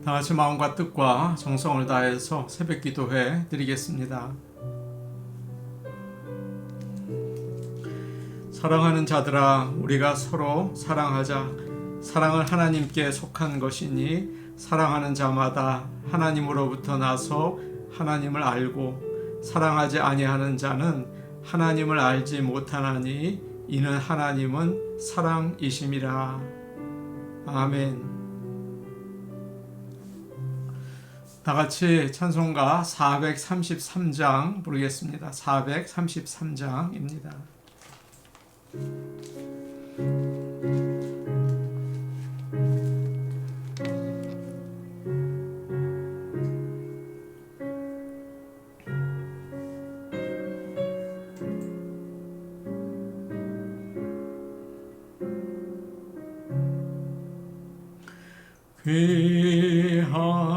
다 같이 마음과 뜻과 정성을 다해서 새벽 기도회 드리겠습니다. 사랑하는 자들아, 우리가 서로 사랑하자. 사랑은 하나님께 속한 것이니 사랑하는 자마다 하나님으로부터 나서 하나님을 알고 사랑하지 아니하는 자는 하나님을 알지 못하나니 이는 하나님은 사랑이심이라. 아멘. 다 같이 찬송가 433장 부르겠습니다. 433장입니다.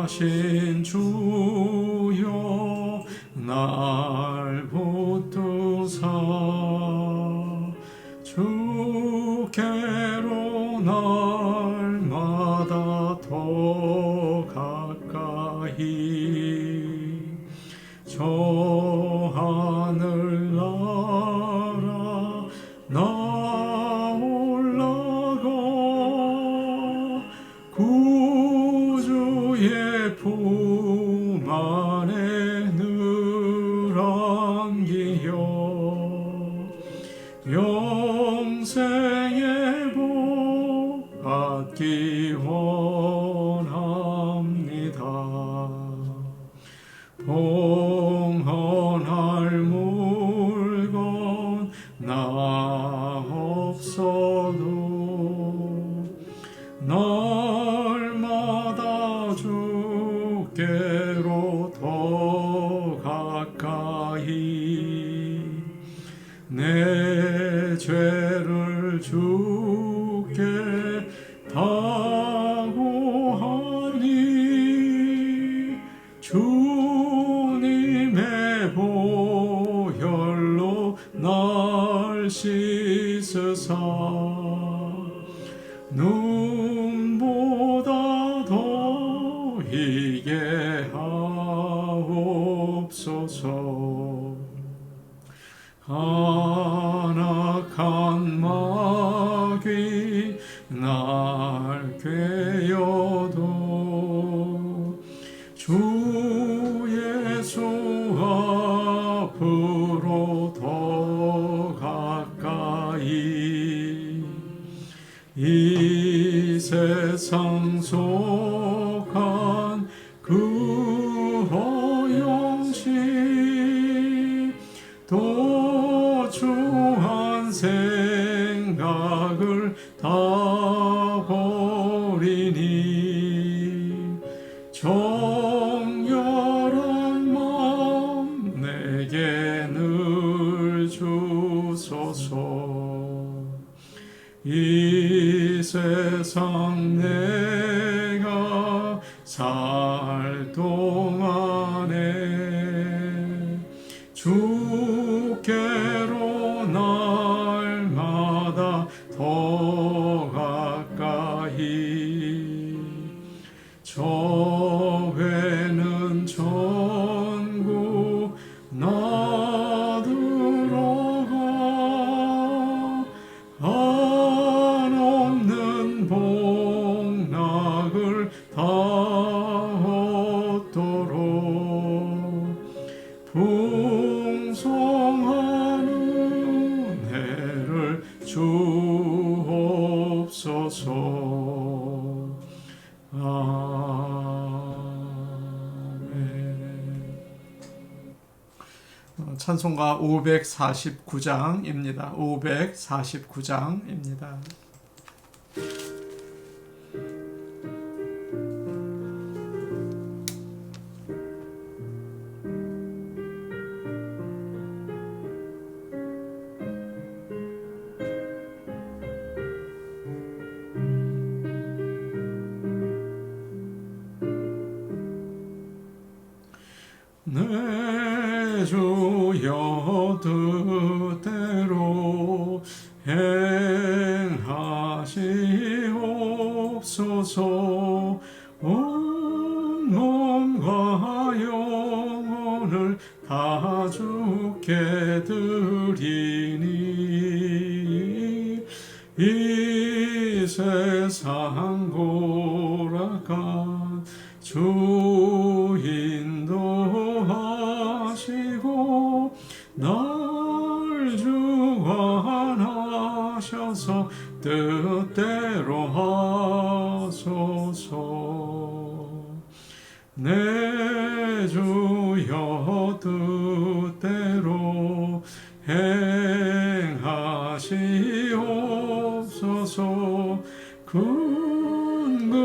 귀하신 주여 날 붙드사 주께로 날마다 더 가까이 저 하늘 나라 나 올라가 구주의 품 안에 늘 안기여 영생의 복 받기 원합니다. 봉헌할 물건 나 없어도 날마다 주께로 더 가까이 내 죄를 주께 다고하니 주님의 보혈로 날 씻으사 눈보다 더 희게 하옵소서. 안악한 마귀 날 꿰어도 주 예수 앞으로 더 가까이 이 세상 속한 그 허영심 또 추한 생각을 다 버리니 정결한 마음 내게 늘 주소서. 이 세상 내가 살 동안에 주께로 날마다 더 가까이 저 회는 천국 나 들어가 한없는 복락을 다 얻도록 풍성한 은혜를 주옵소서. 아멘. 찬송가 549장입니다. 549장입니다. 내 주여 뜻대로 행하시옵소서. 주께 드리니 이 세상 고락한 주 인도하시고 날 주관하셔서 뜻대로 하소서. 내 주여 뜻대로 행하시옵소서.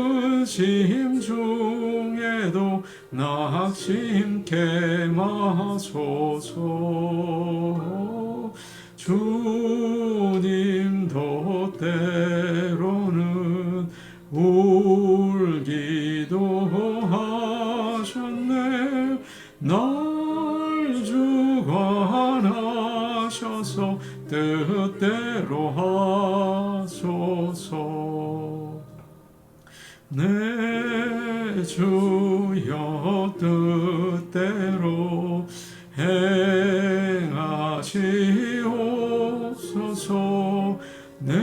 근심 중에도 낙심케 마소서. 주님도 때로는 울기도 하셨네. 날 주관하셔서 뜻대로 하소서. 내 주여 뜻대로 행하시옵소서. 내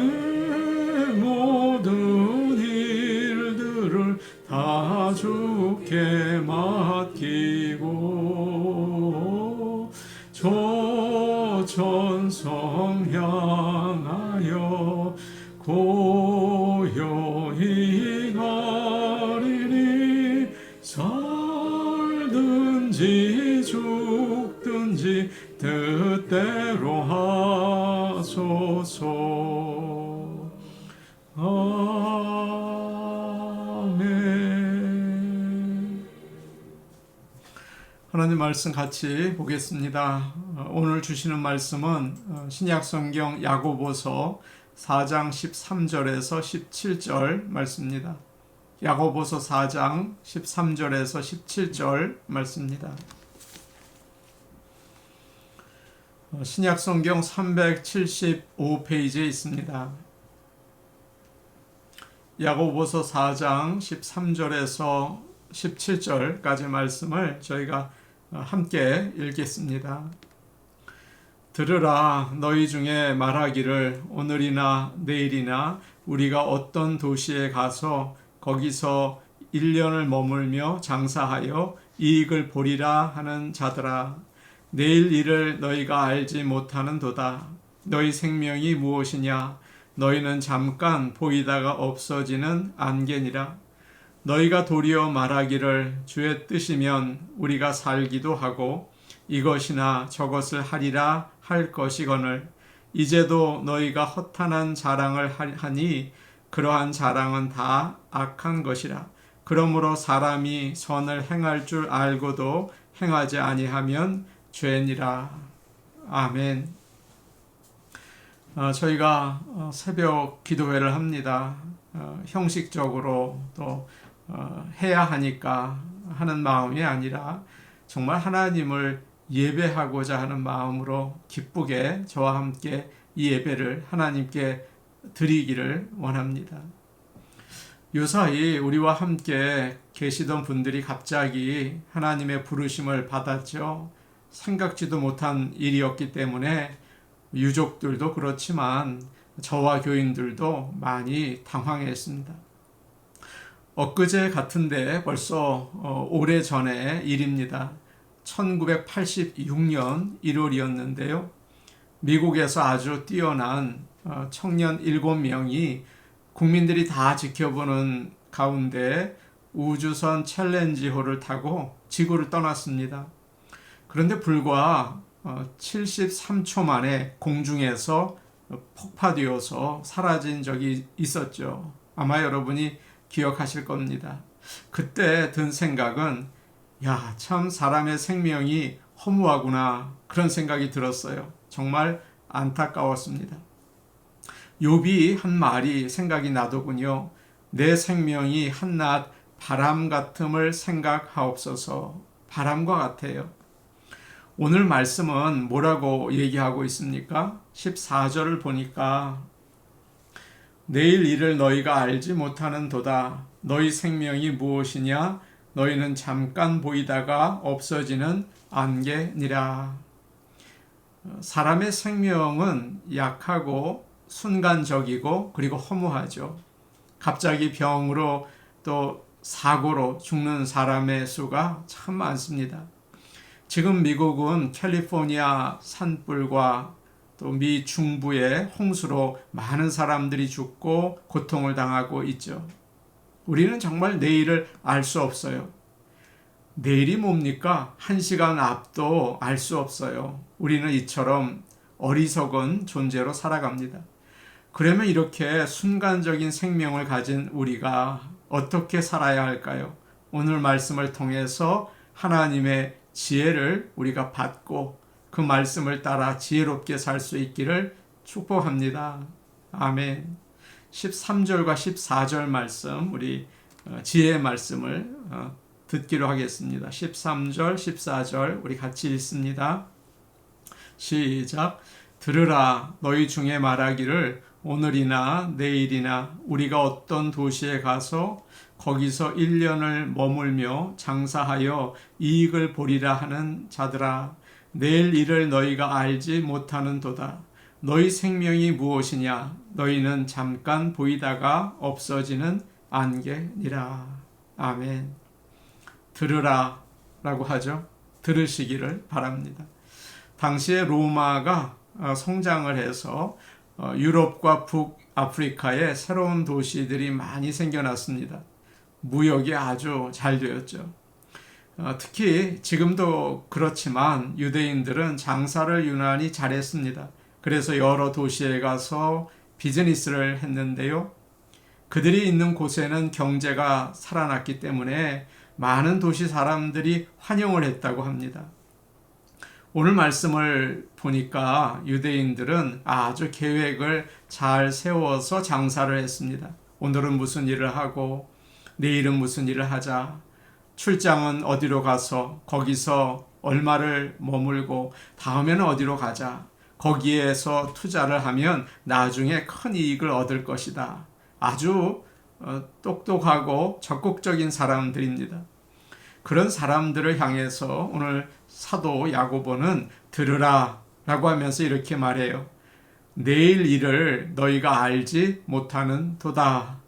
모든 일들을 다 주께 맡기고 저 천성 향하여 고요히 가리니 살든지 죽든지 뜻대로 하소서. 아멘. 하나님 말씀 같이 보겠습니다. 오늘 주시는 말씀은 신약성경 야고보서 4장 13절에서 17절 말씀입니다. 야고보서 4장 13절에서 17절 말씀입니다. 신약성경 375페이지에 있습니다. 야고보서 4장 13절에서 17절까지 말씀을 저희가 함께 읽겠습니다. 들으라, 너희 중에 말하기를 오늘이나 내일이나 우리가 어떤 도시에 가서 거기서 1년을 머물며 장사하여 이익을 보리라 하는 자들아, 내일 일을 너희가 알지 못하는도다. 너희 생명이 무엇이냐? 너희는 잠깐 보이다가 없어지는 안개니라. 너희가 도리어 말하기를 주의 뜻이면 우리가 살기도 하고 이것이나 저것을 하리라 할 것이거늘 이제도 너희가 허탄한 자랑을 하니 그러한 자랑은 다 악한 것이라. 그러므로 사람이 선을 행할 줄 알고도 행하지 아니하면 죄니라. 아멘. 저희가 새벽 기도회를 합니다. 형식적으로 또 해야 하니까 하는 마음이 아니라 정말 하나님을 예배하고자 하는 마음으로 기쁘게 저와 함께 이 예배를 하나님께 드리기를 원합니다. 요사이 우리와 함께 계시던 분들이 갑자기 하나님의 부르심을 받았죠. 생각지도 못한 일이었기 때문에 유족들도 그렇지만 저와 교인들도 많이 당황했습니다. 엊그제 같은데 벌써 오래전의 일입니다. 1986년 1월이었는데요. 미국에서 아주 뛰어난 청년 7명이 국민들이 다 지켜보는 가운데 우주선 챌린지호를 타고 지구를 떠났습니다. 그런데 불과 73초 만에 공중에서 폭파되어서 사라진 적이 있었죠. 아마 여러분이 기억하실 겁니다. 그때 든 생각은 야, 참 사람의 생명이 허무하구나 그런 생각이 들었어요. 정말 안타까웠습니다. 욥이 한 말이 생각이 나더군요. 내 생명이 한낱 바람 같음을 생각하옵소서. 바람과 같아요. 오늘 말씀은 뭐라고 얘기하고 있습니까? 14절을 보니까 내일 일을 너희가 알지 못하는 도다. 너희 생명이 무엇이냐? 너희는 잠깐 보이다가 없어지는 안개니라. 사람의 생명은 약하고 순간적이고 그리고 허무하죠. 갑자기 병으로 또 사고로 죽는 사람의 수가 참 많습니다. 지금 미국은 캘리포니아 산불과 또 미 중부의 홍수로 많은 사람들이 죽고 고통을 당하고 있죠. 우리는 정말 내일을 알 수 없어요. 내일이 뭡니까? 1시간 앞도 알 수 없어요. 우리는 이처럼 어리석은 존재로 살아갑니다. 그러면 이렇게 순간적인 생명을 가진 우리가 어떻게 살아야 할까요? 오늘 말씀을 통해서 하나님의 지혜를 우리가 받고 그 말씀을 따라 지혜롭게 살 수 있기를 축복합니다. 아멘. 13절과 14절 말씀, 우리 지혜의 말씀을 듣기로 하겠습니다. 13절, 14절 우리 같이 읽습니다. 시작. 들으라, 너희 중에 말하기를 오늘이나 내일이나 우리가 어떤 도시에 가서 거기서 1년을 머물며 장사하여 이익을 보리라 하는 자들아, 내일 일을 너희가 알지 못하는도다. 너희 생명이 무엇이냐? 너희는 잠깐 보이다가 없어지는 안개니라. 아멘. 들으라 라고 하죠. 들으시기를 바랍니다. 당시에 로마가 성장을 해서 유럽과 북아프리카에 새로운 도시들이 많이 생겨났습니다. 무역이 아주 잘 되었죠. 특히 지금도 그렇지만 유대인들은 장사를 유난히 잘했습니다. 그래서 여러 도시에 가서 비즈니스를 했는데요. 그들이 있는 곳에는 경제가 살아났기 때문에 많은 도시 사람들이 환영을 했다고 합니다. 오늘 말씀을 보니까 유대인들은 아주 계획을 잘 세워서 장사를 했습니다. 오늘은 무슨 일을 하고 내일은 무슨 일을 하자. 출장은 어디로 가서 거기서 얼마를 머물고 다음에는 어디로 가자. 거기에서 투자를 하면 나중에 큰 이익을 얻을 것이다. 아주 똑똑하고 적극적인 사람들입니다. 그런 사람들을 향해서 오늘 사도 야고보는 들으라 라고 하면서 이렇게 말해요. 내일 일을 너희가 알지 못하는 도다.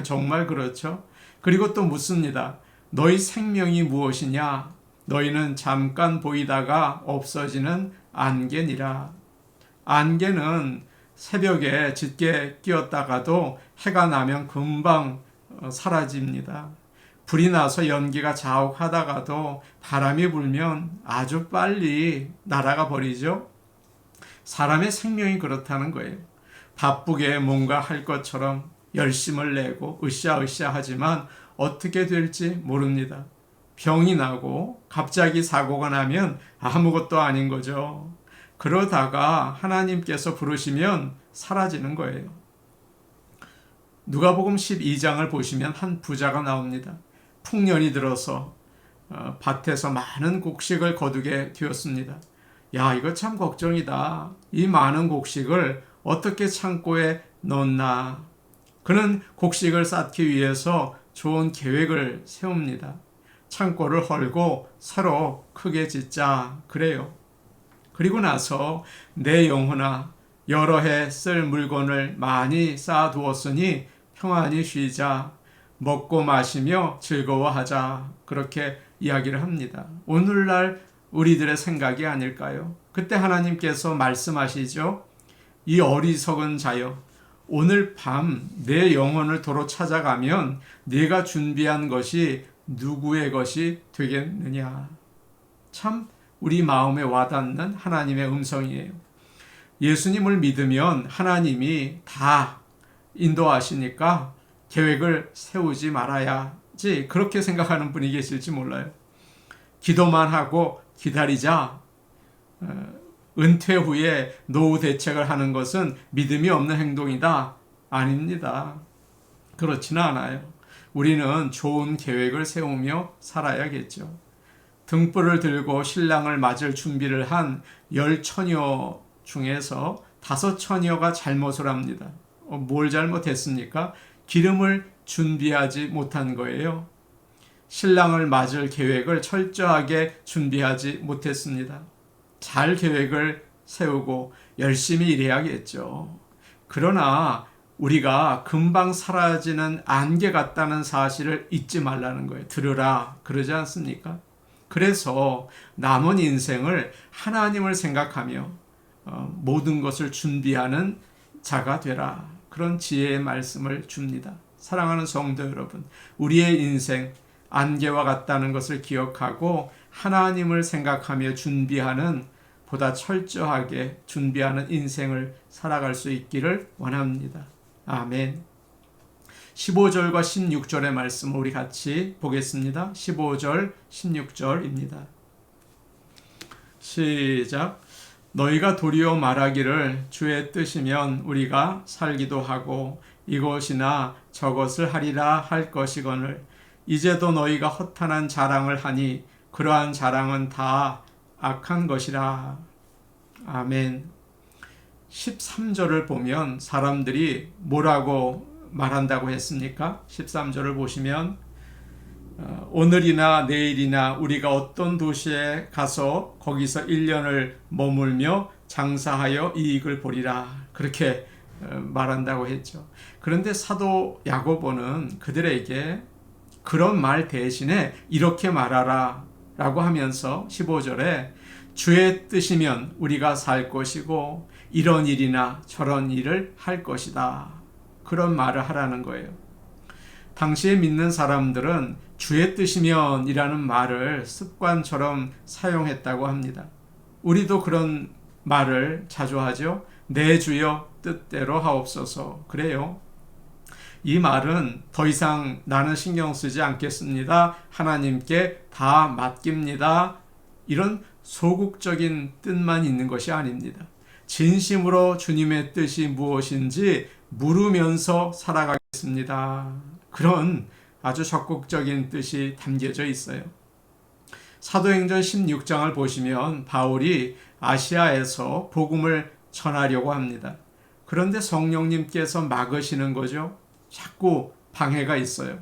정말 그렇죠. 그리고 또 묻습니다. 너희 생명이 무엇이냐? 너희는 잠깐 보이다가 없어지는 안개니라. 안개는 새벽에 짙게 끼었다가도 해가 나면 금방 사라집니다. 불이 나서 연기가 자욱하다가도 바람이 불면 아주 빨리 날아가 버리죠. 사람의 생명이 그렇다는 거예요. 바쁘게 뭔가 할 것처럼 열심을 내고 으쌰으쌰 하지만 어떻게 될지 모릅니다. 병이 나고 갑자기 사고가 나면 아무것도 아닌 거죠. 그러다가 하나님께서 부르시면 사라지는 거예요. 누가복음 12장을 보시면 한 부자가 나옵니다. 풍년이 들어서 밭에서 많은 곡식을 거두게 되었습니다. 야, 이거 참 걱정이다. 이 많은 곡식을 어떻게 창고에 넣나. 그는 곡식을 쌓기 위해서 좋은 계획을 세웁니다. 창고를 헐고 새로 크게 짓자 그래요. 그리고 나서 내 영혼아, 여러 해 쓸 물건을 많이 쌓아두었으니 평안히 쉬자. 먹고 마시며 즐거워하자. 그렇게 이야기를 합니다. 오늘날 우리들의 생각이 아닐까요? 그때 하나님께서 말씀하시죠. 이 어리석은 자여, 오늘 밤 내 영혼을 도로 찾아가면 네가 준비한 것이 누구의 것이 되겠느냐. 참 우리 마음에 와닿는 하나님의 음성이에요. 예수님을 믿으면 하나님이 다 인도하시니까 계획을 세우지 말아야지, 그렇게 생각하는 분이 계실지 몰라요. 기도만 하고 기다리자. 은퇴 후에 노후 대책을 하는 것은 믿음이 없는 행동이다. 아닙니다. 그렇지는 않아요. 우리는 좋은 계획을 세우며 살아야겠죠. 등불을 들고 신랑을 맞을 준비를 한 10처녀 중에서 5처녀가 잘못을 합니다. 뭘 잘못했습니까? 기름을 준비하지 못한 거예요. 신랑을 맞을 계획을 철저하게 준비하지 못했습니다. 잘 계획을 세우고 열심히 일해야겠죠. 그러나 우리가 금방 사라지는 안개 같다는 사실을 잊지 말라는 거예요. 들으라 그러지 않습니까? 그래서 남은 인생을 하나님을 생각하며 모든 것을 준비하는 자가 되라. 그런 지혜의 말씀을 줍니다. 사랑하는 성도 여러분, 우리의 인생 안개와 같다는 것을 기억하고 하나님을 생각하며 준비하는, 보다 철저하게 준비하는 인생을 살아갈 수 있기를 원합니다. 아멘. 15절과 16절의 말씀을 우리 같이 보겠습니다. 15절, 16절입니다. 시작. 너희가 도리어 말하기를 주의 뜻이면 우리가 살기도 하고 이것이나 저것을 하리라 할 것이거늘 이제도 너희가 허탄한 자랑을 하니 그러한 자랑은 다 악한 것이라. 아멘. 13절을 보면 사람들이 뭐라고 말한다고 했습니까? 13절을 보시면 오늘이나 내일이나 우리가 어떤 도시에 가서 거기서 1년을 머물며 장사하여 이익을 보리라. 그렇게 말한다고 했죠. 그런데 사도 야고보는 그들에게 그런 말 대신에 이렇게 말하라 라고 하면서 15절에 주의 뜻이면 우리가 살 것이고 이런 일이나 저런 일을 할 것이다. 그런 말을 하라는 거예요. 당시에 믿는 사람들은 주의 뜻이면 이라는 말을 습관처럼 사용했다고 합니다. 우리도 그런 말을 자주 하죠. 내 주여 뜻대로 하옵소서. 그래요. 이 말은 더 이상 나는 신경 쓰지 않겠습니다. 하나님께 다 맡깁니다. 이런 소극적인 뜻만 있는 것이 아닙니다. 진심으로 주님의 뜻이 무엇인지 물으면서 살아가겠습니다. 그런 아주 적극적인 뜻이 담겨져 있어요. 사도행전 16장을 보시면 바울이 아시아에서 복음을 전하려고 합니다. 그런데 성령님께서 막으시는 거죠. 자꾸 방해가 있어요.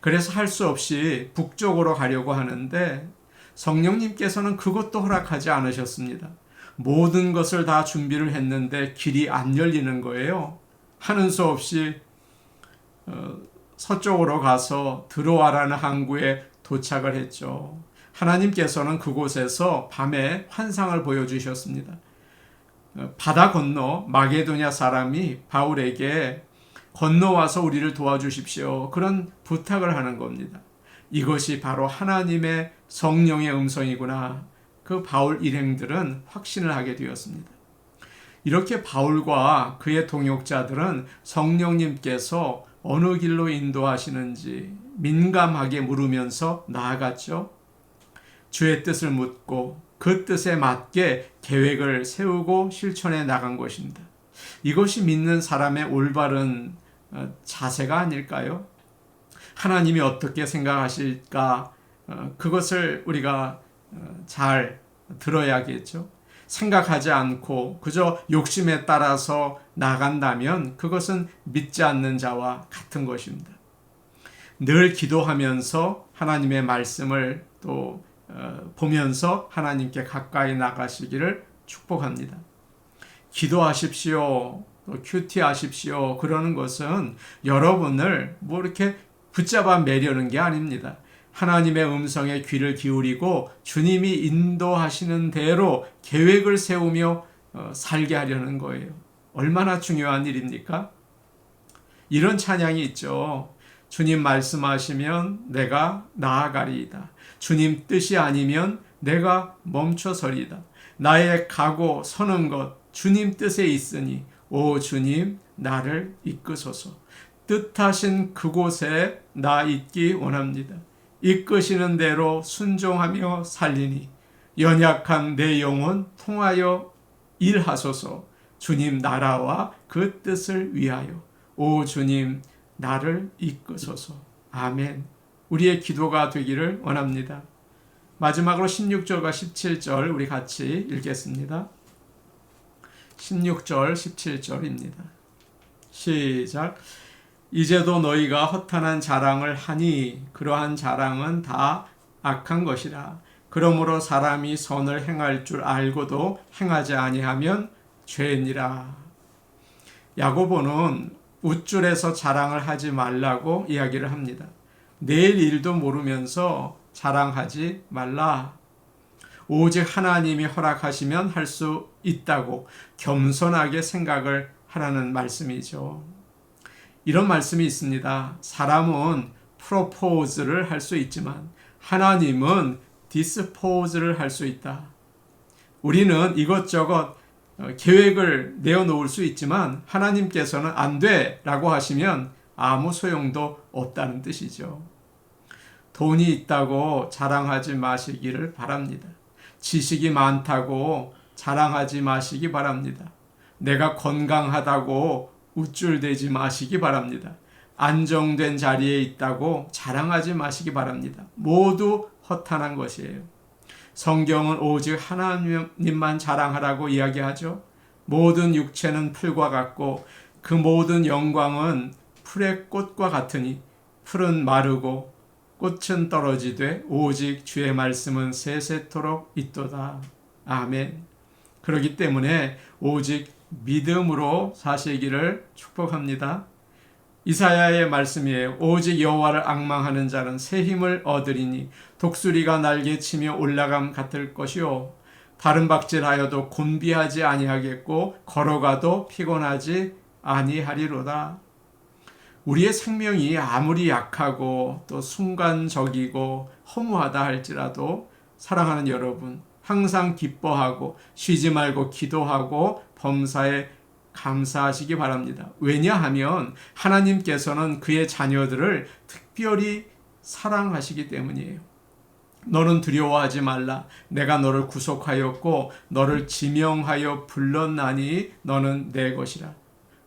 그래서 할 수 없이 북쪽으로 가려고 하는데 성령님께서는 그것도 허락하지 않으셨습니다. 모든 것을 다 준비를 했는데 길이 안 열리는 거예요. 하는 수 없이 서쪽으로 가서 드로아라는 항구에 도착을 했죠. 하나님께서는 그곳에서 밤에 환상을 보여주셨습니다. 바다 건너 마게도냐 사람이 바울에게 건너와서 우리를 도와주십시오. 그런 부탁을 하는 겁니다. 이것이 바로 하나님의 성령의 음성이구나. 그 바울 일행들은 확신을 하게 되었습니다. 이렇게 바울과 그의 동역자들은 성령님께서 어느 길로 인도하시는지 민감하게 물으면서 나아갔죠. 주의 뜻을 묻고 그 뜻에 맞게 계획을 세우고 실천해 나간 것입니다. 이것이 믿는 사람의 올바른 자세가 아닐까요? 하나님이 어떻게 생각하실까? 그것을 우리가 잘 들어야겠죠. 생각하지 않고 그저 욕심에 따라서 나간다면 그것은 믿지 않는 자와 같은 것입니다. 늘 기도하면서 하나님의 말씀을 또 보면서 하나님께 가까이 나가시기를 축복합니다. 기도하십시오. 또 큐티하십시오. 그러는 것은 여러분을 뭐 이렇게 붙잡아 매려는 게 아닙니다. 하나님의 음성에 귀를 기울이고 주님이 인도하시는 대로 계획을 세우며 살게 하려는 거예요. 얼마나 중요한 일입니까? 이런 찬양이 있죠. 주님 말씀하시면 내가 나아가리이다. 주님 뜻이 아니면 내가 멈춰서리이다. 나의 가고 서는 것 주님 뜻에 있으니 오 주님 나를 이끄소서. 뜻하신 그곳에 나 있기 원합니다. 이끄시는 대로 순종하며 살리니 연약한 내 영혼 통하여 일하소서. 주님 나라와 그 뜻을 위하여 오 주님 나를 이끄소서. 아멘. 우리의 기도가 되기를 원합니다. 마지막으로 16절과 17절 우리 같이 읽겠습니다. 16절 17절입니다. 시작. 이제도 너희가 허탄한 자랑을 하니 그러한 자랑은 다 악한 것이라. 그러므로 사람이 선을 행할 줄 알고도 행하지 아니하면 죄니라. 야고보는 웃줄에서 자랑을 하지 말라고 이야기를 합니다. 내일 일도 모르면서 자랑하지 말라. 오직 하나님이 허락하시면 할 수 있다고 겸손하게 생각을 하라는 말씀이죠. 이런 말씀이 있습니다. 사람은 프로포즈를 할 수 있지만 하나님은 디스포즈를 할 수 있다. 우리는 이것저것 계획을 내어놓을 수 있지만 하나님께서는 안 돼 라고 하시면 아무 소용도 없다는 뜻이죠. 돈이 있다고 자랑하지 마시기를 바랍니다. 지식이 많다고 자랑하지 마시기 바랍니다. 내가 건강하다고 우쭐대지 마시기 바랍니다. 안정된 자리에 있다고 자랑하지 마시기 바랍니다. 모두 허탄한 것이에요. 성경은 오직 하나님만 자랑하라고 이야기하죠. 모든 육체는 풀과 같고 그 모든 영광은 풀의 꽃과 같으니 풀은 마르고 꽃은 떨어지되 오직 주의 말씀은 세세토록 있도다. 아멘. 그렇기 때문에 오직 믿음으로 사시기를 축복합니다. 이사야의 말씀이에요. 오직 여호와를 앙망하는 자는 새 힘을 얻으리니 독수리가 날개치며 올라감 같을 것이요 다른 박질하여도 곤비하지 아니하겠고 걸어가도 피곤하지 아니하리로다. 우리의 생명이 아무리 약하고 또 순간적이고 허무하다 할지라도 사랑하는 여러분, 항상 기뻐하고 쉬지 말고 기도하고 범사에 감사하시기 바랍니다. 왜냐하면 하나님께서는 그의 자녀들을 특별히 사랑하시기 때문이에요. 너는 두려워하지 말라. 내가 너를 구속하였고 너를 지명하여 불렀나니 너는 내 것이라.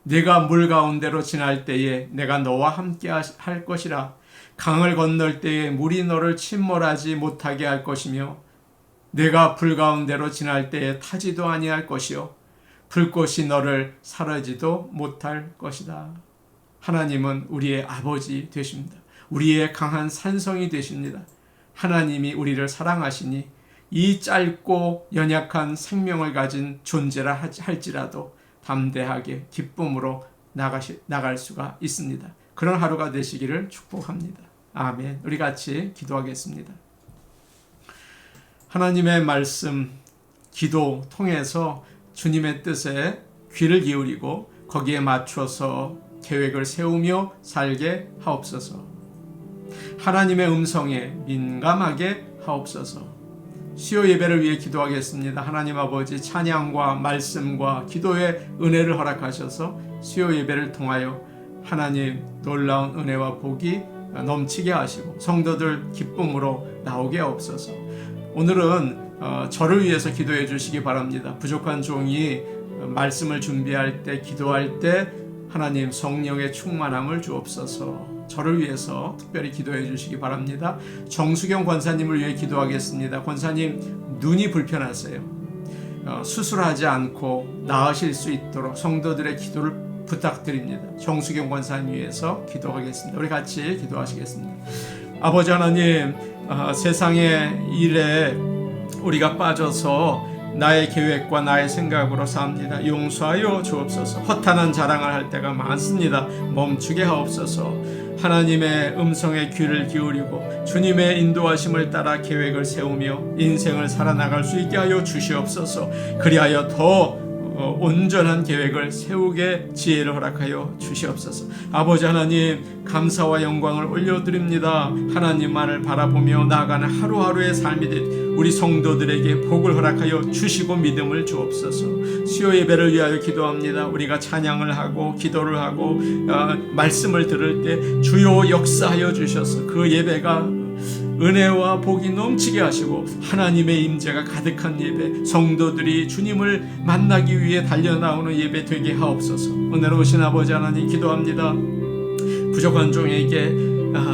네가 물 가운데로 지날 때에 내가 너와 함께 할 것이라. 강을 건널 때에 물이 너를 침몰하지 못하게 할 것이며 네가 불 가운데로 지날 때에 타지도 아니할 것이요 불꽃이 너를 사르지도 못할 것이다. 하나님은 우리의 아버지 되십니다. 우리의 강한 산성이 되십니다. 하나님이 우리를 사랑하시니 이 짧고 연약한 생명을 가진 존재라 할지라도 담대하게 기쁨으로 나갈 수가 있습니다. 그런 하루가 되시기를 축복합니다. 아멘. 우리 같이 기도하겠습니다. 하나님의 말씀, 기도 통해서 주님의 뜻에 귀를 기울이고 거기에 맞춰서 계획을 세우며 살게 하옵소서. 하나님의 음성에 민감하게 하옵소서. 수요 예배를 위해 기도하겠습니다. 하나님 아버지, 찬양과 말씀과 기도의 은혜를 허락하셔서 수요 예배를 통하여 하나님 놀라운 은혜와 복이 넘치게 하시고 성도들 기쁨으로 나오게 하옵소서. 오늘은 저를 위해서 기도해 주시기 바랍니다. 부족한 종이 말씀을 준비할 때, 기도할 때 하나님 성령의 충만함을 주옵소서. 저를 위해서 특별히 기도해 주시기 바랍니다. 정수경 권사님을 위해 기도하겠습니다. 권사님 눈이 불편하세요. 수술하지 않고 나으실 수 있도록 성도들의 기도를 부탁드립니다. 정수경 권사님 위해서 기도하겠습니다. 우리 같이 기도하시겠습니다. 아버지 하나님, 세상의 일에 우리가 빠져서 나의 계획과 나의 생각으로 삽니다. 용서하여 주옵소서. 허탄한 자랑을 할 때가 많습니다. 멈추게 하옵소서. 하나님의 음성에 귀를 기울이고 주님의 인도하심을 따라 계획을 세우며 인생을 살아나갈 수 있게 하여 주시옵소서. 그리하여 더 온전한 계획을 세우게 지혜를 허락하여 주시옵소서. 아버지 하나님, 감사와 영광을 올려드립니다. 하나님만을 바라보며 나아가는 하루하루의 삶이 될 우리 성도들에게 복을 허락하여 주시고 믿음을 주옵소서. 수요 예배를 위하여 기도합니다. 우리가 찬양을 하고 기도를 하고 말씀을 들을 때 주요 역사하여 주셔서 그 예배가 은혜와 복이 넘치게 하시고 하나님의 임재가 가득한 예배, 성도들이 주님을 만나기 위해 달려나오는 예배 되게 하옵소서. 은혜로우신 아버지 하나님, 기도합니다. 부족한 종에게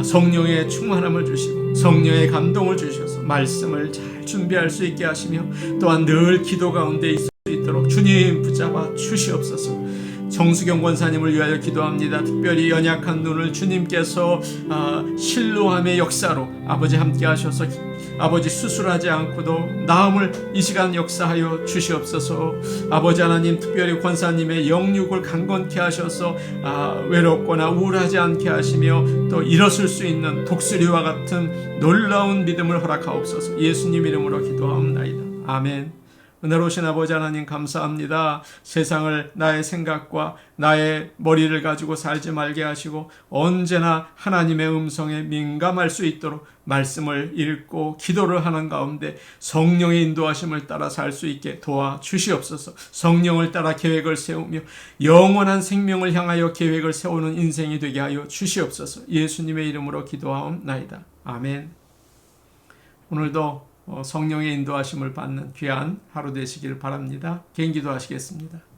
성령의 충만함을 주시고 성령의 감동을 주셔서 말씀을 잘 준비할 수 있게 하시며 또한 늘 기도 가운데 있을 수 있도록 주님 붙잡아 주시옵소서. 정수경 권사님을 위하여 기도합니다. 특별히 연약한 눈을 주님께서 신루함의 역사로 아버지 함께 하셔서 아버지 수술하지 않고도 나음을 이 시간 역사하여 주시옵소서. 아버지 하나님, 특별히 권사님의 영육을 강건케 하셔서 외롭거나 우울하지 않게 하시며 또 일어설 수 있는 독수리와 같은 놀라운 믿음을 허락하옵소서. 예수님 이름으로 기도하옵나이다. 아멘. 은혜로우신 아버지 하나님, 감사합니다. 세상을 나의 생각과 나의 머리를 가지고 살지 말게 하시고 언제나 하나님의 음성에 민감할 수 있도록 말씀을 읽고 기도를 하는 가운데 성령의 인도하심을 따라 살 수 있게 도와주시옵소서. 성령을 따라 계획을 세우며 영원한 생명을 향하여 계획을 세우는 인생이 되게 하여 주시옵소서. 예수님의 이름으로 기도하옵나이다. 아멘. 오늘도 성령의 인도하심을 받는 귀한 하루 되시길 바랍니다. 개인 기도하시겠습니다.